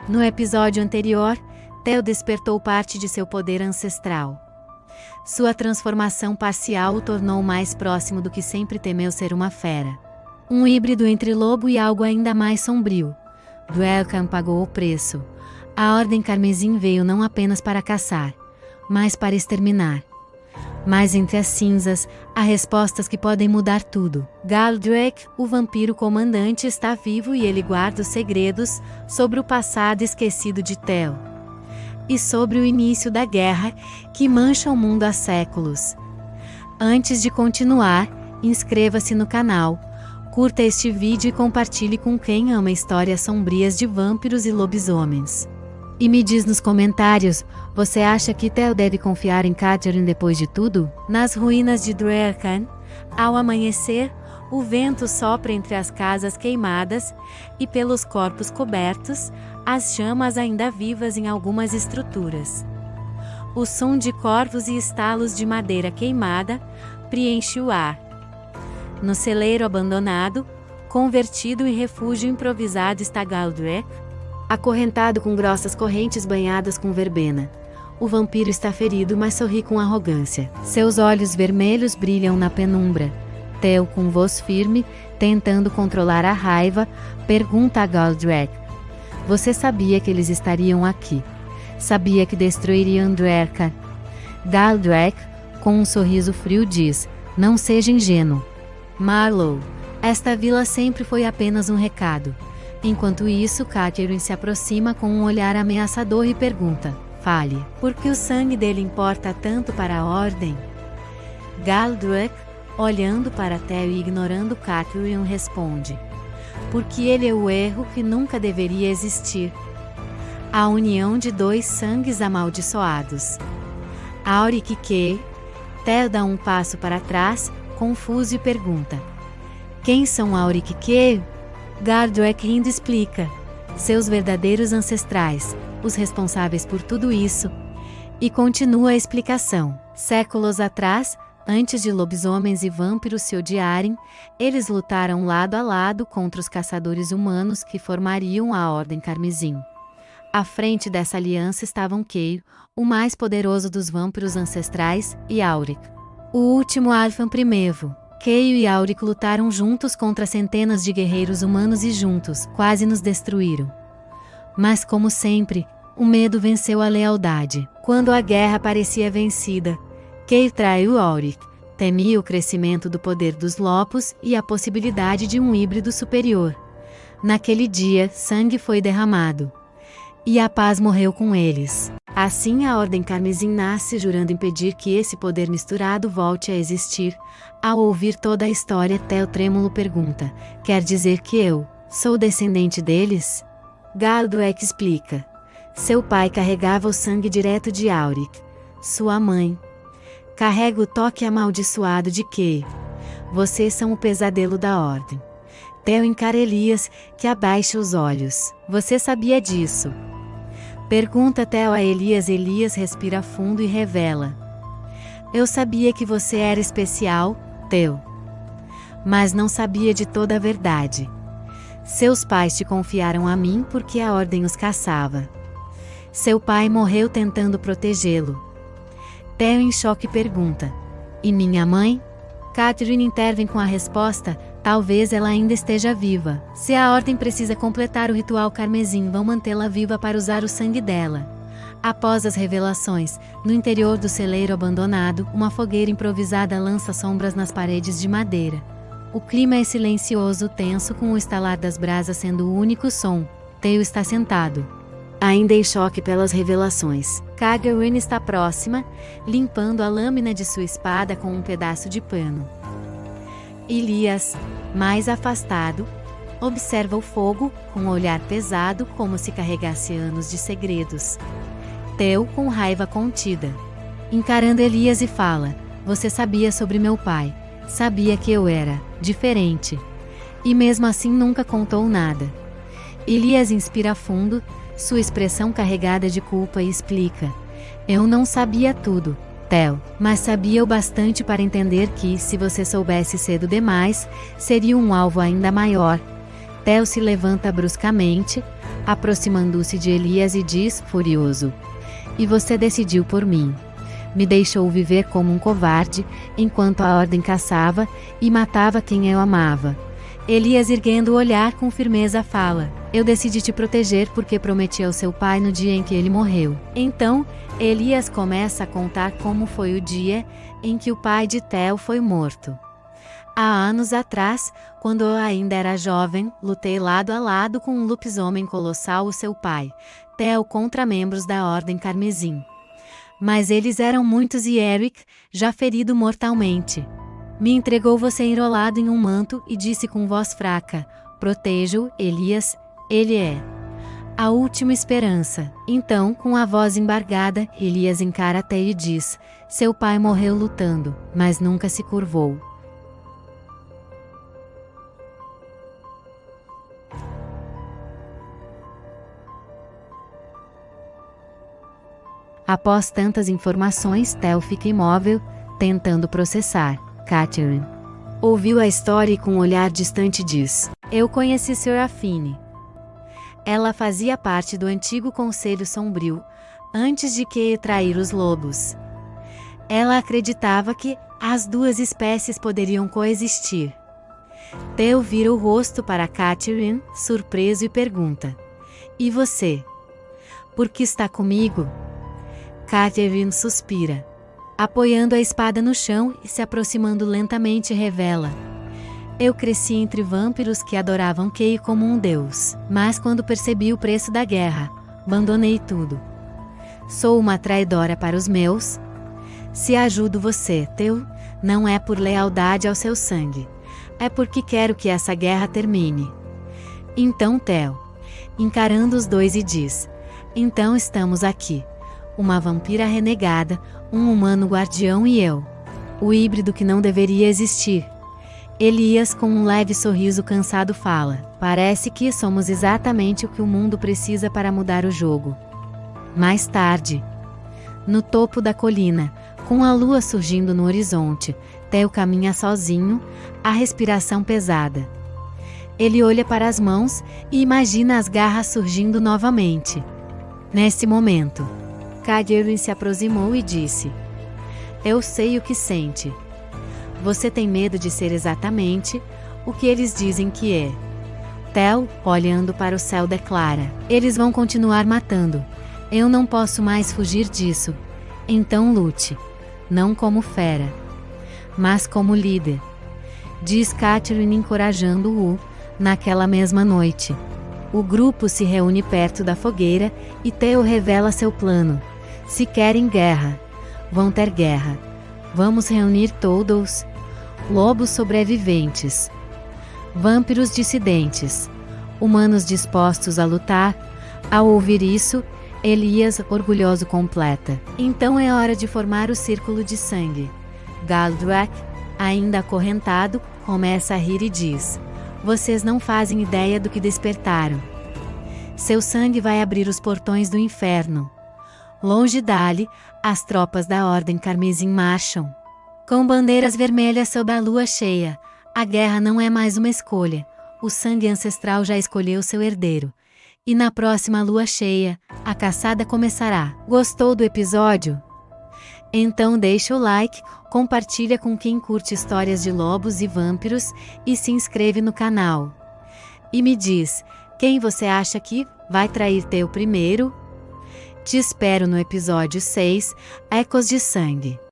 No episódio anterior, Theo despertou parte de seu poder ancestral. Sua transformação parcial o tornou mais próximo do que sempre temeu ser uma fera. Um híbrido entre lobo e algo ainda mais sombrio. Dwalker pagou o preço. A Ordem Carmesim veio não apenas para caçar, mas para exterminar. Mas entre as cinzas, há respostas que podem mudar tudo. Galdraith, o vampiro comandante, está vivo e ele guarda os segredos sobre o passado esquecido de Theo. E sobre o início da guerra, que mancha o mundo há séculos. Antes de continuar, inscreva-se no canal, curta este vídeo e compartilhe com quem ama histórias sombrias de vampiros e lobisomens. E me diz nos comentários, você acha que Theo deve confiar em Catherine depois de tudo? Nas ruínas de Dwalker, ao amanhecer, o vento sopra entre as casas queimadas, e pelos corpos cobertos, as chamas ainda vivas em algumas estruturas. O som de corvos e estalos de madeira queimada preenche o ar. No celeiro abandonado, convertido em refúgio improvisado está Galdraith, acorrentado com grossas correntes banhadas com verbena. O vampiro está ferido, mas sorri com arrogância. Seus olhos vermelhos brilham na penumbra. Theo, com voz firme, tentando controlar a raiva, pergunta a Galdraith: você sabia que eles estariam aqui? Sabia que destruiriam Dwalker? Galdraith, com um sorriso frio, diz: não seja ingênuo. Marlowe, esta vila sempre foi apenas um recado. Enquanto isso, Catherine se aproxima com um olhar ameaçador e pergunta: fale, por que o sangue dele importa tanto para a Ordem? Galdraith, olhando para Theo e ignorando Catherine, responde: porque ele é o erro que nunca deveria existir. A união de dois sangues amaldiçoados. Auric que? Theo dá um passo para trás, confuso, e pergunta: quem são Auric que? Galdraith rindo explica: seus verdadeiros ancestrais, os responsáveis por tudo isso. E continua a explicação: séculos atrás, antes de lobisomens e vampiros se odiarem, eles lutaram lado a lado contra os caçadores humanos que formariam a Ordem Carmesim. À frente dessa aliança estavam Keir, o mais poderoso dos vampiros ancestrais, e Auric, o último Alphan Primevo. Keir e Auric lutaram juntos contra centenas de guerreiros humanos e juntos, quase nos destruíram. Mas como sempre, o medo venceu a lealdade. Quando a guerra parecia vencida, Keir traiu Auric, temia o crescimento do poder dos Lopos e a possibilidade de um híbrido superior. Naquele dia, sangue foi derramado. E a paz morreu com eles. Assim a Ordem Carmesim nasce, jurando impedir que esse poder misturado volte a existir. Ao ouvir toda a história, Theo trêmulo pergunta: quer dizer que eu sou descendente deles? Galdraith explica: seu pai carregava o sangue direto de Auric. Sua mãe carrega o toque amaldiçoado de Keir. Vocês são o pesadelo da Ordem. Theo encara Elias, que abaixa os olhos. Você sabia disso? Pergunta Theo a Elias. Elias respira fundo e revela: eu sabia que você era especial, Theo. Mas não sabia de toda a verdade. Seus pais te confiaram a mim porque a Ordem os caçava. Seu pai morreu tentando protegê-lo. Theo, em choque, pergunta: e minha mãe? Catherine intervém com a resposta: talvez ela ainda esteja viva. Se a Ordem precisa completar o ritual carmesim, vão mantê-la viva para usar o sangue dela. Após as revelações, no interior do celeiro abandonado, uma fogueira improvisada lança sombras nas paredes de madeira. O clima é silencioso, tenso, com o estalar das brasas sendo o único som. Theo está sentado, ainda em choque pelas revelações. Catherine está próxima, limpando a lâmina de sua espada com um pedaço de pano. Elias, mais afastado, observa o fogo, com um olhar pesado, como se carregasse anos de segredos. Theo, com raiva contida, encarando Elias, e fala: você sabia sobre meu pai, sabia que eu era diferente, e mesmo assim nunca contou nada. Elias inspira fundo, sua expressão carregada de culpa, e explica: eu não sabia tudo, Theo, mas sabia o bastante para entender que, se você soubesse cedo demais, seria um alvo ainda maior. Theo se levanta bruscamente, aproximando-se de Elias e diz, furioso: "E você decidiu por mim. Me deixou viver como um covarde, enquanto a ordem caçava e matava quem eu amava." Elias, erguendo o olhar com firmeza, fala: "Eu decidi te proteger porque prometi ao seu pai no dia em que ele morreu." Então, Elias começa a contar como foi o dia em que o pai de Theo foi morto. "Há anos atrás, quando eu ainda era jovem, lutei lado a lado com um lobisomem colossal, o seu pai, Theo, contra membros da Ordem Carmesim. Mas eles eram muitos e Eric, já ferido mortalmente, me entregou você enrolado em um manto e disse com voz fraca: 'Proteja-o, Elias, ele é a última esperança.'" Então, com a voz embargada, Elias encara Theo e diz: "Seu pai morreu lutando, mas nunca se curvou." Após tantas informações, Theo fica imóvel, tentando processar. Catherine ouviu a história e com um olhar distante diz: "Eu conheci Sr. Affine. Ela fazia parte do antigo Conselho Sombrio, antes de que trair os lobos. Ela acreditava que as duas espécies poderiam coexistir." Theo vira o rosto para Catherine, surpreso, e pergunta: "E você? Por que está comigo?" Catherine suspira, apoiando a espada no chão e se aproximando lentamente, revela: "Eu cresci entre vampiros que adoravam Kay como um deus, mas quando percebi o preço da guerra, abandonei tudo. Sou uma traidora para os meus. Se ajudo você, Theo, não é por lealdade ao seu sangue, é porque quero que essa guerra termine." Então Theo, encarando os dois, e diz: "Então estamos aqui. Uma vampira renegada, um humano guardião e eu. O híbrido que não deveria existir." Elias, com um leve sorriso cansado, fala: "Parece que somos exatamente o que o mundo precisa para mudar o jogo." Mais tarde, no topo da colina, com a lua surgindo no horizonte, Theo caminha sozinho, a respiração pesada. Ele olha para as mãos e imagina as garras surgindo novamente. Nesse momento, Catherine se aproximou e disse: "Eu sei o que sente. Você tem medo de ser exatamente o que eles dizem que é." Theo, olhando para o céu, declara: "Eles vão continuar matando. Eu não posso mais fugir disso. Então lute. Não como fera, mas como líder." Diz Catherine, encorajando-o. Naquela mesma noite, o grupo se reúne perto da fogueira e Theo revela seu plano: "Se querem guerra, vão ter guerra. Vamos reunir todos: lobos sobreviventes, vampiros dissidentes, humanos dispostos a lutar." Ao ouvir isso, Elias, orgulhoso, completa: "Então é hora de formar o círculo de sangue." Galdrack, ainda acorrentado, começa a rir e diz: "Vocês não fazem ideia do que despertaram. Seu sangue vai abrir os portões do inferno." Longe dali, as tropas da Ordem Carmesim marcham com bandeiras vermelhas sob a lua cheia. A guerra não é mais uma escolha. O sangue ancestral já escolheu seu herdeiro. E na próxima lua cheia, a caçada começará. Gostou do episódio? Então deixa o like, compartilha com quem curte histórias de lobos e vampiros e se inscreve no canal. E me diz, quem você acha que vai trair Theo primeiro? Te espero no episódio 6, Ecos de Sangue.